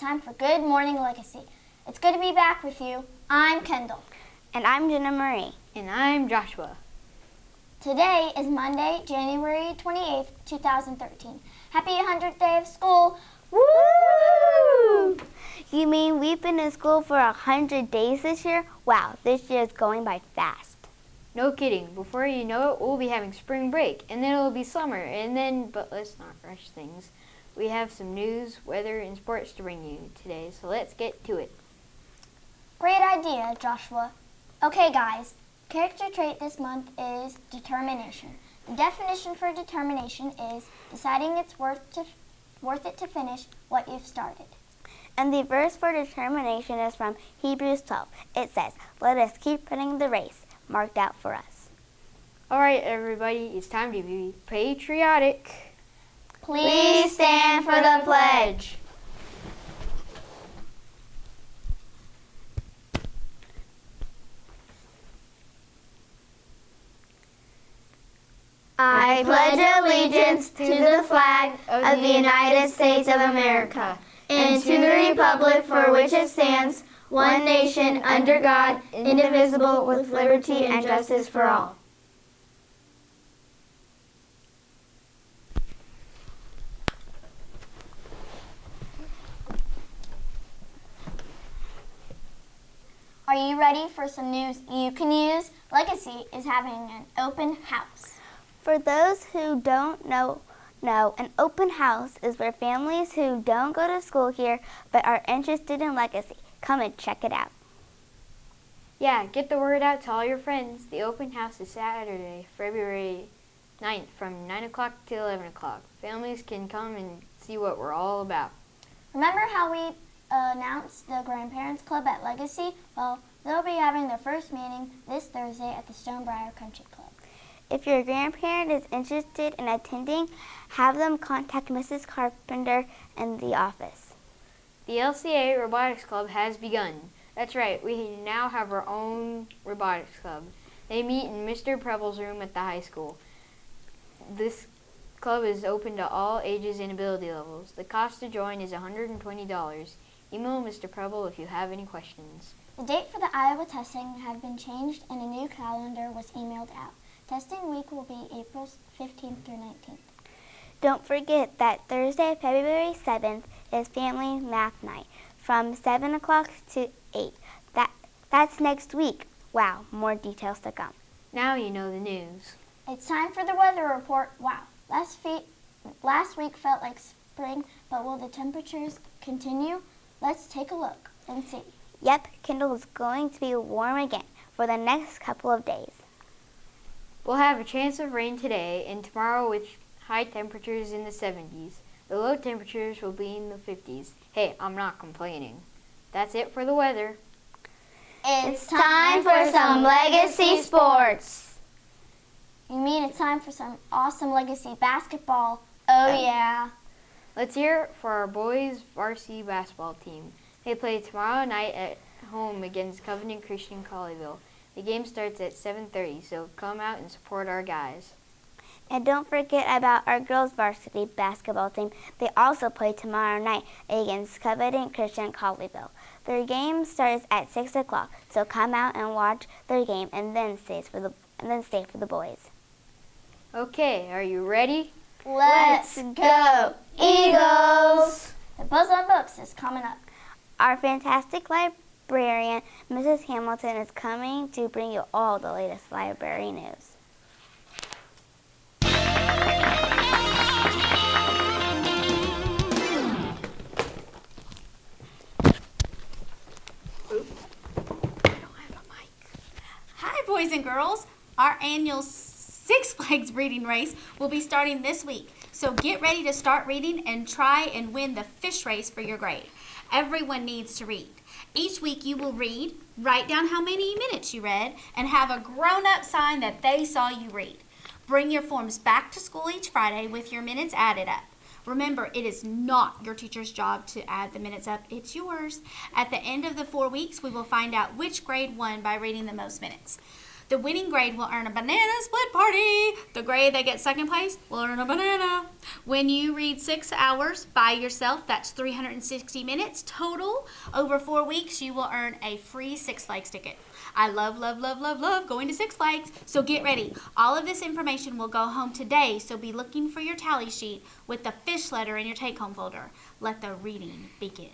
time for Good Morning Legacy. It's good to be back with you. I'm Kendall. And I'm Jenna Marie. And I'm Joshua. Today is Monday, January 28th, 2013. Happy 100th day of school. Woo! You mean we've been in school for 100 days this year? Wow, this year is going by fast. No kidding. Before you know it, we'll be having spring break, and then it'll be summer, but let's not rush things. We have some news, weather, and sports to bring you today, so let's get to it. Great idea, Joshua. Okay, guys, character trait this month is determination. The definition for determination is deciding it's worth it to finish what you've started. And the verse for determination is from Hebrews 12. It says, "Let us keep running the race marked out for us." All right, everybody, it's time to be patriotic. Please stand for the pledge. I pledge allegiance to the flag of the United States of America and to the republic for which it stands, one nation, under God, indivisible, with liberty and justice for all. Are you ready for some news you can use? Legacy is having an open house. For those who don't know, an open house is where families who don't go to school here but are interested in Legacy come and check it out. Yeah, get the word out to all your friends. The open house is Saturday, February 9th from 9 o'clock to 11 o'clock. Families can come and see what we're all about. Remember how we announced the Grandparents Club at Legacy? Well, they'll be having their first meeting this Thursday at the Stonebriar Country Club. If your grandparent is interested in attending, have them contact Mrs. Carpenter in the office. The LCA Robotics Club has begun. That's right, we now have our own robotics club. They meet in Mr. Preble's room at the high school. This club is open to all ages and ability levels. The cost to join is $120. Email Mr. Preble if you have any questions. The date for the Iowa testing had been changed and a new calendar was emailed out. Testing week will be April 15th through 19th. Don't forget that Thursday, February 7th is Family Math Night from 7 o'clock to 8. That's next week. Wow, more details to come. Now you know the news. It's time for the weather report. Wow, last week felt like spring, but will the temperatures continue? Let's take a look and see. Yep, Kendall is going to be warm again for the next couple of days. We'll have a chance of rain today and tomorrow with high temperatures in the 70s. The low temperatures will be in the 50s. Hey, I'm not complaining. That's it for the weather. It's time for some Legacy sports. You mean it's time for some awesome Legacy basketball? Oh yeah. Let's hear it for our boys varsity basketball team. They play tomorrow night at home against Covenant Christian Colleyville. The game starts at 7:30, so come out and support our guys. And don't forget about our girls varsity basketball team. They also play tomorrow night against Covenant Christian Colleyville. Their game starts at 6 o'clock, so come out and watch their game and then stay for the boys. Okay, are you ready? Let's go, Eagles! The Buzz on Books is coming up. Our fantastic librarian, Mrs. Hamilton, is coming to bring you all the latest library news. Hi, boys and girls. Our annual Six Flags reading race will be starting this week. So get ready to start reading and try and win the fish race for your grade. Everyone needs to read. Each week you will read, write down how many minutes you read, and have a grown-up sign that they saw you read. Bring your forms back to school each Friday with your minutes added up. Remember, it is not your teacher's job to add the minutes up. It's yours. At the end of the 4 weeks, we will find out which grade won by reading the most minutes. The winning grade will earn a banana split party. The grade that gets second place will earn a banana. When you read 6 hours by yourself, that's 360 minutes total. Over 4 weeks, you will earn a free Six Flags ticket. I love, love, love, love, love going to Six Flags. So get ready. All of this information will go home today, so be looking for your tally sheet with the fish letter in your take-home folder. Let the reading begin.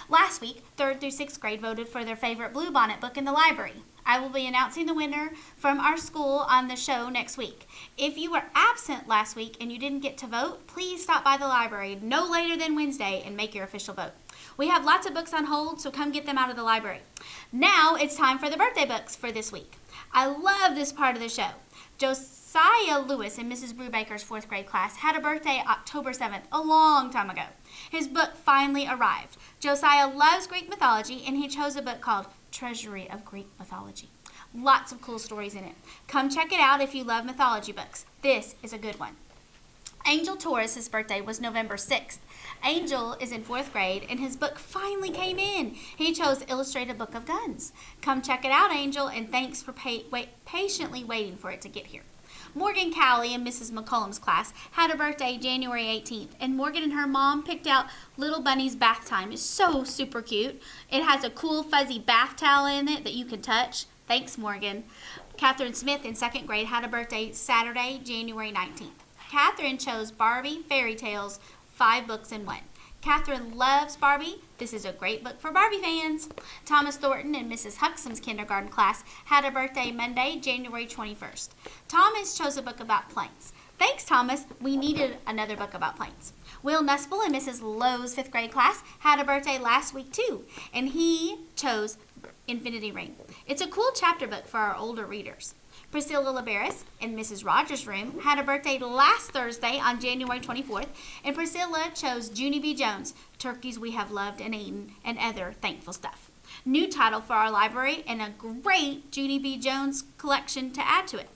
Last week, 3rd through 6th grade voted for their favorite Bluebonnet book in the library. I will be announcing the winner from our school on the show next week. If you were absent last week and you didn't get to vote, please stop by the library no later than Wednesday and make your official vote. We have lots of books on hold, so come get them out of the library. Now it's time for the birthday books for this week. I love this part of the show. Josiah Lewis in Mrs. Brubaker's 4th grade class had a birthday October 7th, a long time ago. His book finally arrived. Josiah loves Greek mythology, and he chose a book called Treasury of Greek Mythology. Lots of cool stories in it. Come check it out if you love mythology books. This is a good one. Angel Torres' birthday was November 6th. Angel is in 4th grade, and his book finally came in. He chose Illustrated Book of Guns. Come check it out, Angel, and thanks for patiently waiting for it to get here. Morgan Cowley in Mrs. McCollum's class had a birthday January 18th, and Morgan and her mom picked out Little Bunny's bath time. It's so super cute. It has a cool fuzzy bath towel in it that you can touch. Thanks, Morgan. Catherine Smith in 2nd grade had a birthday Saturday, January 19th. Catherine chose Barbie Fairy Tales, 5 books in 1. Catherine loves Barbie. This is a great book for Barbie fans. Thomas Thornton in Mrs. Huxham's kindergarten class had a birthday Monday, January 21st. Thomas chose a book about planes. Thanks, Thomas. We needed another book about planes. Will Nussbaum in Mrs. Lowe's 5th grade class had a birthday last week, too, and he chose Infinity Ring. It's a cool chapter book for our older readers. Priscilla LaBarris in Mrs. Rogers' room had a birthday last Thursday on January 24th, and Priscilla chose Junie B. Jones, Turkeys We Have Loved and Eaten, and Other Thankful Stuff. New title for our library and a great Junie B. Jones collection to add to it.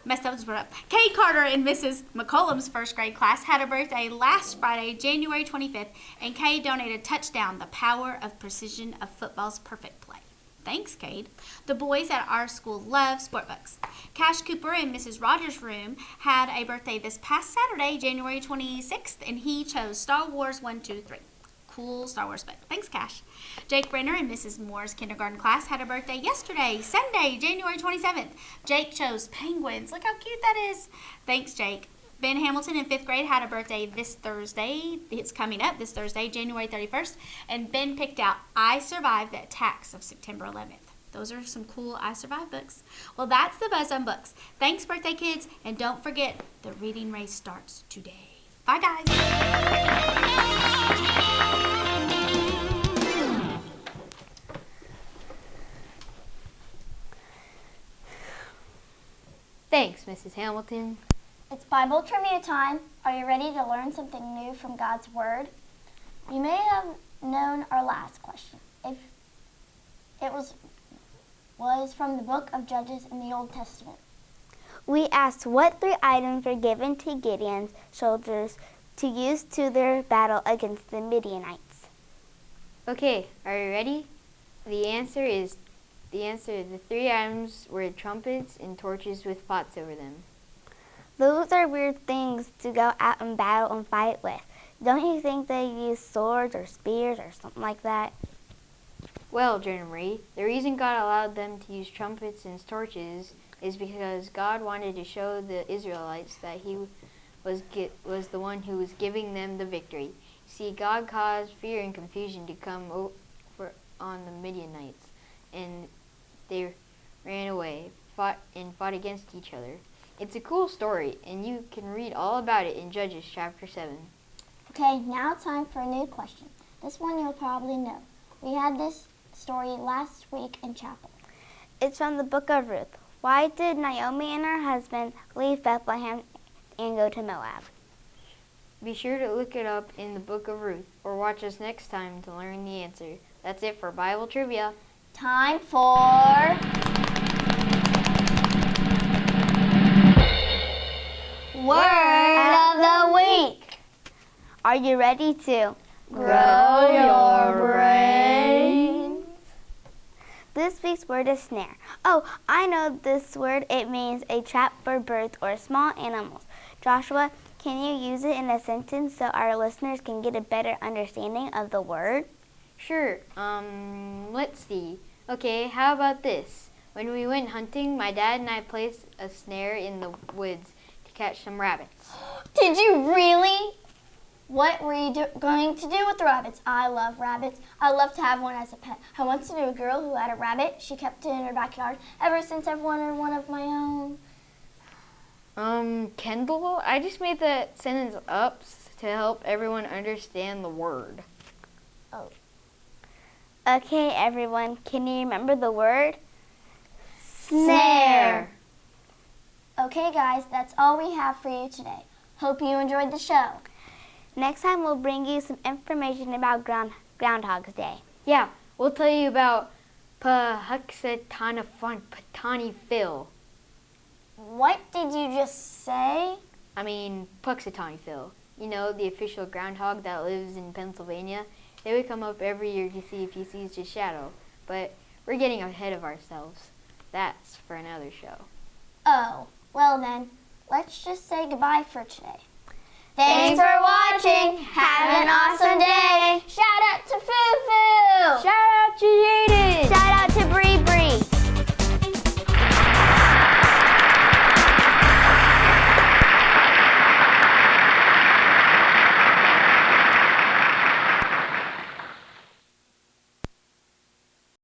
Messed up this word up. Kay Carter in Mrs. McCollum's 1st grade class had a birthday last Friday, January 25th, and Kay donated Touchdown, the Power of Precision of Football's Perfect Play. Thanks, Cade. The boys at our school love sport books. Cash Cooper in Mrs. Rogers' room had a birthday this past Saturday, January 26th, and he chose Star Wars 1, 2, 3. Cool Star Wars book. Thanks, Cash. Jake Brenner in Mrs. Moore's kindergarten class had a birthday yesterday, Sunday, January 27th. Jake chose Penguins. Look how cute that is. Thanks, Jake. Ben Hamilton in 5th grade had a birthday this Thursday. It's coming up this Thursday, January 31st. And Ben picked out I Survived the Attacks of September 11th. Those are some cool I Survived books. Well, that's the Buzz on Books. Thanks, birthday kids. And don't forget, the reading race starts today. Bye, guys. Thanks, Mrs. Hamilton. It's Bible trivia time. Are you ready to learn something new from God's Word? You may have known our last question. If it was from the book of Judges in the Old Testament. We asked what 3 items were given to Gideon's soldiers to use to their battle against the Midianites. Okay, are you ready? The 3 items were trumpets and torches with pots over them. Those are weird things to go out and battle and fight with. Don't you think they use swords or spears or something like that? Well, Jenna Marie, the reason God allowed them to use trumpets and torches is because God wanted to show the Israelites that He was the one who was giving them the victory. See, God caused fear and confusion to come over on the Midianites, and they ran away, fought against each other. It's a cool story, and you can read all about it in Judges chapter 7. Okay, now time for a new question. This one you'll probably know. We had this story last week in chapel. It's from the book of Ruth. Why did Naomi and her husband leave Bethlehem and go to Moab? Be sure to look it up in the book of Ruth, or watch us next time to learn the answer. That's it for Bible Trivia. Time for Word of the Week. Are you ready to grow your brain? This This week's word is snare. Oh, I know this word. It means a trap for birds or small animals. Joshua, can you use it in a sentence so our listeners can get a better understanding of the word? Sure. Let's see. Okay, how about this? When we went hunting, my dad and I placed a snare in the woods to catch some rabbits. Did you really? What were you going to do with the rabbits? I love rabbits. I love to have one as a pet. I once knew a girl who had a rabbit. She kept it in her backyard. Ever since I've wanted one of my own. Kendall, I just made that sentence up to help everyone understand the word. Oh. Okay, everyone, can you remember the word? Snare. Okay, guys, that's all we have for you today. Hope you enjoyed the show. Next time, we'll bring you some information about Groundhog's Day. Yeah, we'll tell you about Puxatanafantani Phil. What did you just say? I mean, Puxatawny Phil. You know, the official groundhog that lives in Pennsylvania. They would come up every year to see if he sees his shadow. But we're getting ahead of ourselves. That's for another show. Oh, well then, let's just say goodbye for today. Thanks for watching. Have an awesome day. Shout out to Foo Foo. Shout out to Jaden. Shout